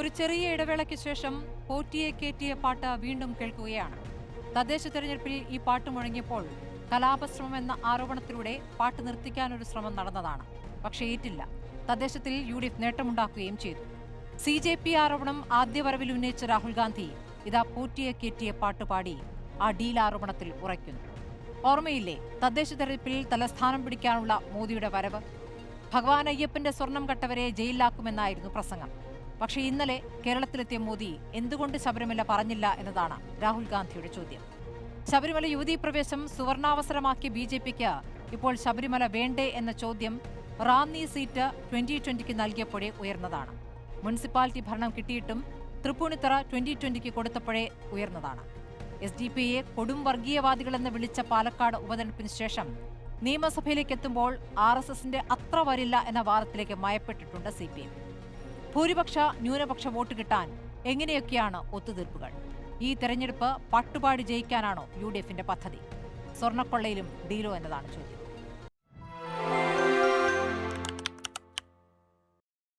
ഒരു ചെറിയ ഇടവേളയ്ക്ക് ശേഷം പോറ്റിയെ കേറ്റിയ പാട്ട് വീണ്ടും കേൾക്കുകയാണ്. തദ്ദേശ തെരഞ്ഞെടുപ്പിൽ ഈ പാട്ട് മുഴങ്ങിയപ്പോൾ കലാപശ്രമം എന്ന ആരോപണത്തിലൂടെ പാട്ട് നിർത്തിക്കാനൊരു ശ്രമം നടന്നതാണ്. പക്ഷേ ഏറ്റില്ല. തദ്ദേശത്തിൽ UDF നേട്ടമുണ്ടാക്കുകയും ചെയ്തു. CJP ആരോപണം ആദ്യ വരവിൽ ഉന്നയിച്ച രാഹുൽ ഗാന്ധി ഇതാ പോറ്റിയെ കേറ്റിയ പാട്ട് പാടി ആ ഡീൽ ആരോപണത്തിൽ ഉറയ്ക്കുന്നു. ഓർമ്മയില്ലേ തദ്ദേശ തെരഞ്ഞെടുപ്പിൽ തലസ്ഥാനം പിടിക്കാനുള്ള മോദിയുടെ വരവ്? ഭഗവാൻ അയ്യപ്പന്റെ സ്വർണം കട്ടവരെ ജയിലിലാക്കുമെന്നായിരുന്നു പ്രസംഗം. പക്ഷേ ഇന്നലെ കേരളത്തിലെത്തിയ മോദി എന്തുകൊണ്ട് ശബരിമല പറഞ്ഞില്ല എന്നതാണ് രാഹുൽ ഗാന്ധിയുടെ ചോദ്യം. ശബരിമല യുവതീ പ്രവേശം സുവർണാവസരമാക്കിയ BJPക്ക് ഇപ്പോൾ ശബരിമല വേണ്ടേ എന്ന ചോദ്യം റാന്നി സീറ്റ് 2020 നൽകിയപ്പോഴേ ഉയർന്നതാണ്. മുനിസിപ്പാലിറ്റി ഭരണം കിട്ടിയിട്ടും തൃപ്പൂണിത്തറ 2020 കൊടുത്തപ്പോഴേ ഉയർന്നതാണ്. SDPയെ കൊടും വർഗീയവാദികളെന്ന് വിളിച്ച പാലക്കാട് ഉപതെരഞ്ഞെടുപ്പിന് ശേഷം നിയമസഭയിലേക്ക് എത്തുമ്പോൾ RSSന്റെ അത്ര വരില്ല എന്ന വാദത്തിലേക്ക് മയപ്പെട്ടിട്ടുണ്ട് CPM. ഭൂരിപക്ഷ ന്യൂനപക്ഷ വോട്ട് കിട്ടാൻ എങ്ങനെയൊക്കെയാണ് ഒത്തുതീർപ്പുകൾ? ഈ തെരഞ്ഞെടുപ്പ് പട്ടുപാടി ജയിക്കാനാണോ UDFന്റെ പദ്ധതി? സ്വർണ്ണക്കൊള്ളയിലും ഡീലോ എന്നതാണ് ചോദ്യം.